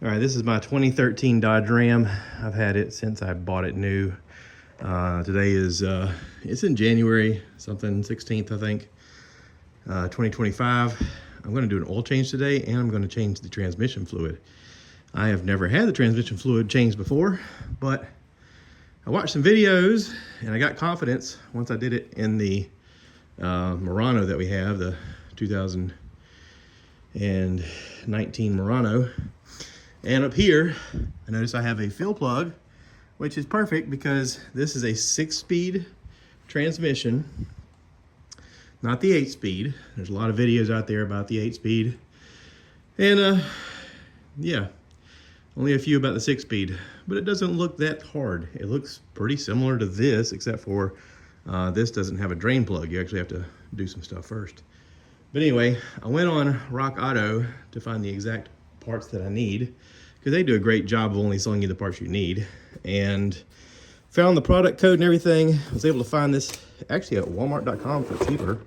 All right, this is my 2013 Dodge Ram. I've had it since I bought it new. Today is, it's in January, something 16th, I think, 2025. I'm gonna do an oil change today, and I'm gonna change the transmission fluid. I have never had the transmission fluid changed before, but I watched some videos and I got confidence once I did it in the Murano that we have, the 2019 Murano. And up here, I notice I have a fill plug, which is perfect because this is a 6-speed transmission, not the 8-speed. There's a lot of videos out there about the 8-speed. And yeah, only a few about the 6-speed, but it doesn't look that hard. It looks pretty similar to this, except for this doesn't have a drain plug. You actually have to do some stuff first. But anyway, I went on Rock Auto to find the exact parts that I need, because they do a great job of only selling you the parts you need, and found the product code and everything. I was able to find this actually at walmart.com for cheaper.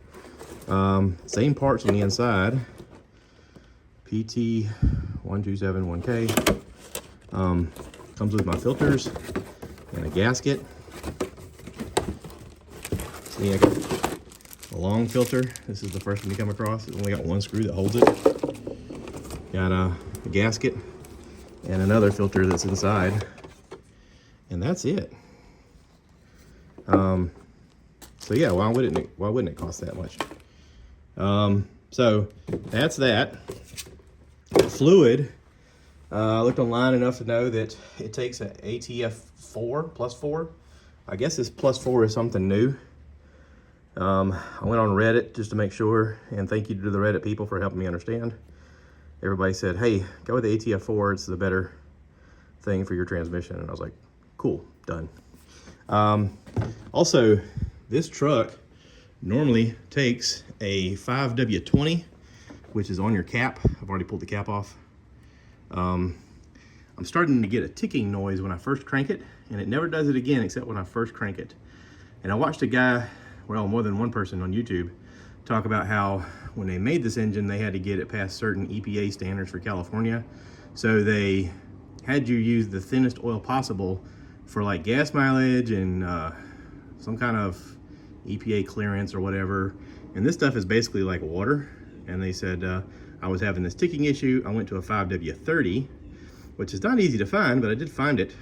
Same parts on the inside, PT1271K. Comes with my filters and a gasket. See, I got a long filter. This is the first one you come across. It's only got one screw that holds it. Got a gasket and another filter that's inside, and that's it. So yeah, why wouldn't it cost that much? So that's that. Fluid, I looked online enough to know that it takes an ATF 4 plus 4. I guess this plus 4 is something new. I went on Reddit just to make sure, and thank you to the Reddit people for helping me understand. Everybody said, hey, go with the ATF 4, it's the better thing for your transmission. And I was like, cool, done. Also, this truck normally takes a 5W20, which is on your cap. I've already pulled the cap off. I'm starting to get a ticking noise when I first crank it, and it never does it again except when I first crank it. And I watched a guy, well, more than one person on YouTube, talk about how when they made this engine, they had to get it past certain EPA standards for California. So they had you use the thinnest oil possible for like gas mileage and some kind of EPA clearance or whatever. And this stuff is basically like water. And they said I was having this ticking issue. I went to a 5W30, which is not easy to find, but I did find it.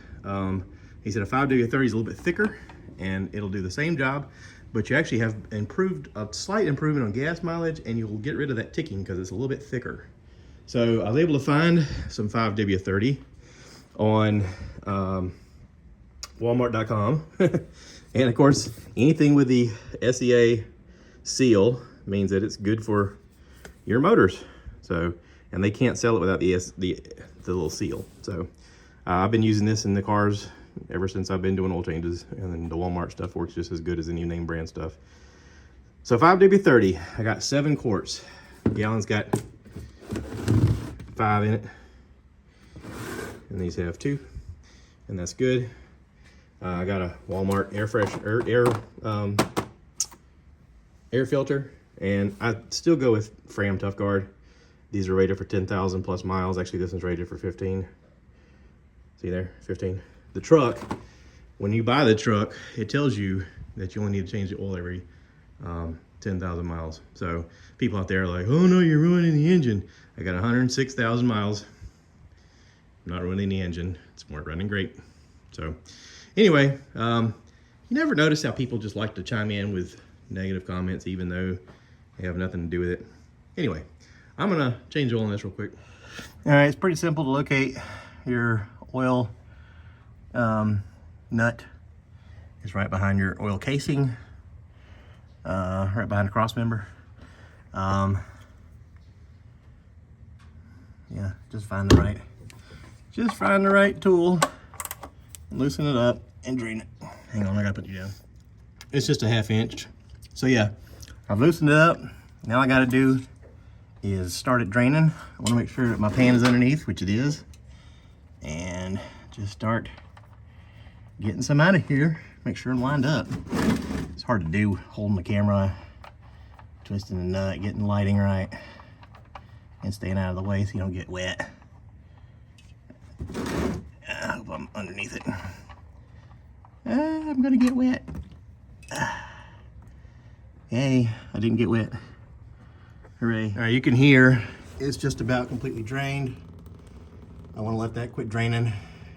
He said a 5W30 is a little bit thicker and it'll do the same job, but you actually have a slight improvement on gas mileage, and you'll get rid of that ticking because it's a little bit thicker. So I was able to find some 5W30 on walmart.com. And of course, anything with the SEA seal means that it's good for your motors. So, and they can't sell it without the little seal. So I've been using this in the cars ever since I've been doing oil changes, and then the Walmart stuff works just as good as any name brand stuff. So 5W30, I got 7 quarts. Gallon's got 5 in it, and these have 2, and that's good. I got a Walmart air filter, and I still go with Fram Tough Guard. These are rated for 10,000 plus miles. Actually, this one's rated for 15. See there, 15. The truck, when you buy the truck, it tells you that you only need to change the oil every 10,000 miles. So people out there are like, oh no, you're ruining the engine. I got 106,000 miles. I'm not ruining the engine. It's running great. So anyway, you never notice how people just like to chime in with negative comments even though they have nothing to do with it. Anyway, I'm gonna change oil in this real quick. All right, it's pretty simple to locate your oil nut. Is right behind your oil casing, right behind the cross member. Yeah, just find the right tool, and loosen it up and drain it. Hang on, I gotta put you down. It's just a 1/2 inch. So yeah, I've loosened it up. Now all I gotta do is start it draining. I wanna make sure that my pan is underneath, which it is, and just start getting some out of here. Make sure I'm lined up. It's hard to do holding the camera, twisting the nut, getting the lighting right, and staying out of the way so you don't get wet. I hope I'm underneath it. I'm gonna get wet. Hey, I didn't get wet. Hooray. All right, you can hear it's just about completely drained. I wanna let that quit draining,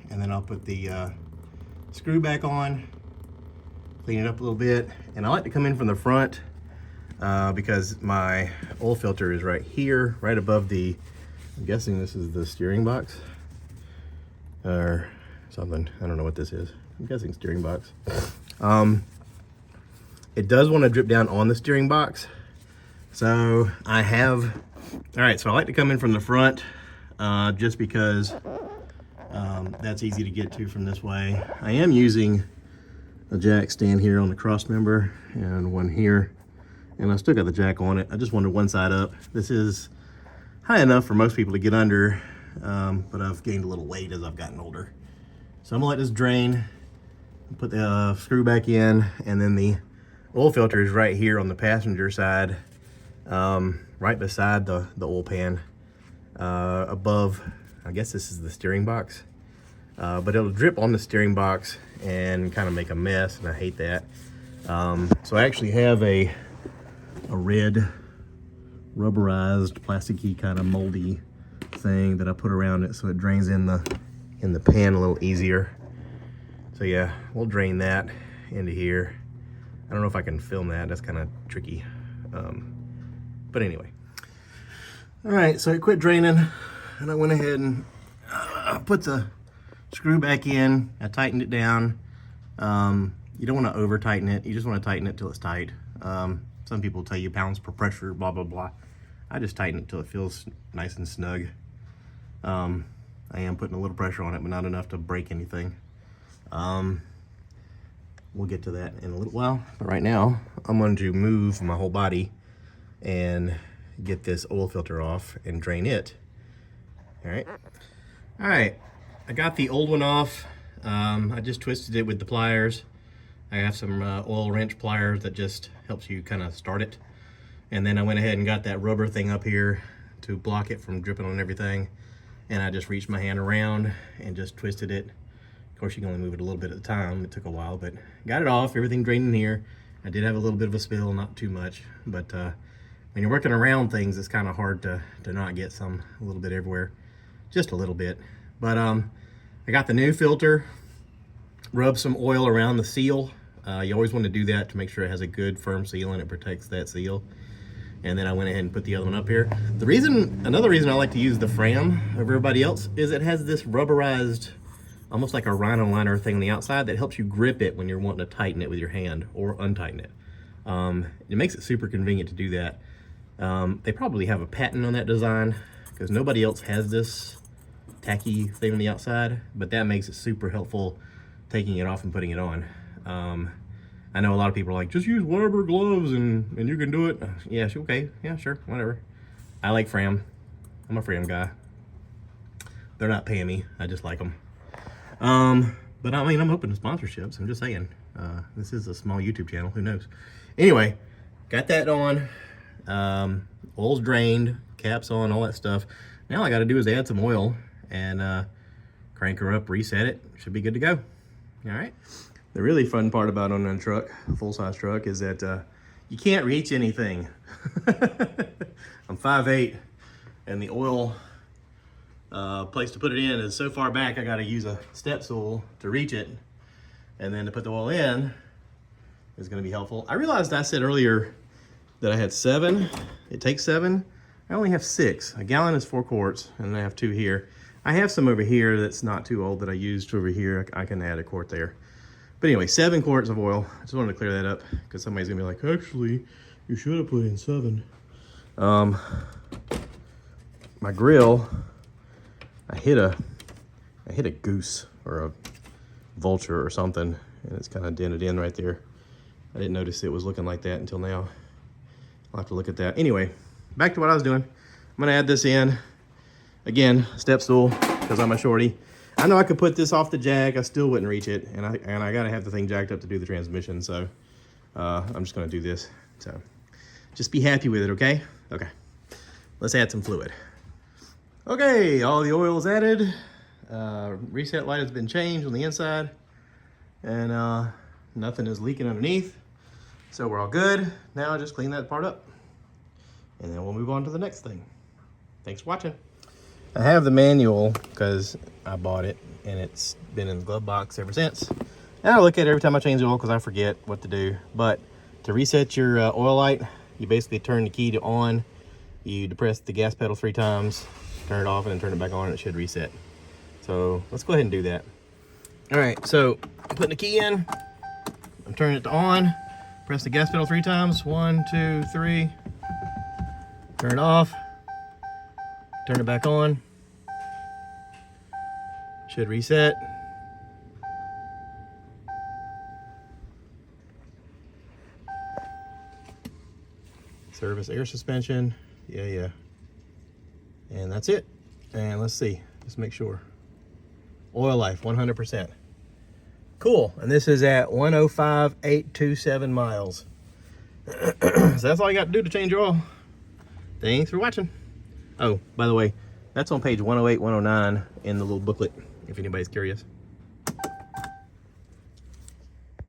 and then I'll put the screw back on, clean it up a little bit. And I like to come in from the front because my oil filter is right here, right above the, I'm guessing this is the steering box or something. I don't know what this is. I'm guessing steering box. It does want to drip down on the steering box. So I have, all right, so I like to come in from the front just because that's easy to get to from this way. I am using a jack stand here on the cross member and one here, and I still got the jack on it. I just wanted one side up. This is high enough for most people to get under, but I've gained a little weight as I've gotten older. So I'm gonna let this drain, put the screw back in, and then the oil filter is right here on the passenger side, right beside the oil pan, above, I guess this is the steering box. But it'll drip on the steering box and kind of make a mess, and I hate that. So I actually have a red rubberized plasticky kind of moldy thing that I put around it so it drains in the pan a little easier. So yeah, we'll drain that into here. I don't know if I can film that, that's kind of tricky. But anyway. All right, so it quit draining, and I went ahead and put the screw back in. I tightened it down. You don't want to over tighten it. You just want to tighten it till it's tight. Some people tell you pounds per pressure, blah, blah, blah. I just tighten it till it feels nice and snug. I am putting a little pressure on it, but not enough to break anything. We'll get to that in a little while. But right now, I'm going to move my whole body and get this oil filter off and drain it. All right. All right. I got the old one off. I just twisted it with the pliers. I have some oil wrench pliers that just helps you kind of start it. And then I went ahead and got that rubber thing up here to block it from dripping on everything. And I just reached my hand around and just twisted it. Of course, you can only move it a little bit at a time. It took a while, but got it off. Everything drained in here. I did have a little bit of a spill, not too much. But when you're working around things, it's kind of hard to not get some a little bit everywhere. Just a little bit. But I got the new filter. Rub some oil around the seal. You always want to do that to make sure it has a good firm seal and it protects that seal. And then I went ahead and put the other one up here. Another reason I like to use the Fram over everybody else is it has this rubberized, almost like a rhino liner thing on the outside that helps you grip it when you're wanting to tighten it with your hand or untighten it. It makes it super convenient to do that. They probably have a patent on that design because nobody else has this tacky thing on the outside, but that makes it super helpful taking it off and putting it on. I know a lot of people are like, just use rubber gloves and you can do it. Yeah, okay, yeah, sure, whatever. I like Fram. I'm a Fram guy. They're not paying me, I just like them. But I mean, I'm open to sponsorships, I'm just saying. This is a small YouTube channel, who knows? Anyway, got that on. Oil's drained, caps on, all that stuff. Now all I gotta do is add some oil and crank her up, reset it. Should be good to go. All right. The really fun part about owning a truck, a full-size truck, is that you can't reach anything. I'm 5'8", and the oil place to put it in is so far back, I gotta use a step stool to reach it. And then to put the oil in is gonna be helpful. I realized I said earlier that I had 7. It takes 7. I only have 6. A gallon is 4 quarts, and I have 2 here. I have some over here that's not too old that I used over here. I can add a quart there. But anyway, 7 quarts of oil. I just wanted to clear that up because somebody's gonna be like, actually, you should have put in 7. My grill, I hit a goose or a vulture or something, and it's kind of dented in right there. I didn't notice it was looking like that until now. I'll have to look at that. Anyway, back to what I was doing. I'm gonna add this in. Again, step stool, because I'm a shorty. I know I could put this off the jack, I still wouldn't reach it, and I gotta have the thing jacked up to do the transmission, so I'm just gonna do this. So just be happy with it, okay? Okay, let's add some fluid. Okay, all the oil is added. Reset light has been changed on the inside, and nothing is leaking underneath. So we're all good. Now just clean that part up, and then we'll move on to the next thing. Thanks for watching. I have the manual because I bought it, and it's been in the glove box ever since. And I look at it every time I change the oil because I forget what to do. But to reset your oil light, you basically turn the key to on, you depress the gas pedal 3 times, turn it off, and then turn it back on, and it should reset. So let's go ahead and do that. All right, so I'm putting the key in, I'm turning it to on, press the gas pedal 3 times, 1, 2, 3, turn it off, turn it back on, should reset. Service air suspension, yeah. And that's it. And let's see, just make sure. Oil life, 100%. Cool, and this is at 105,827 miles. So that's all you got to do to change your oil. Thanks for watching. Oh, by the way, that's on page 108, 109 in the little booklet, if anybody's curious.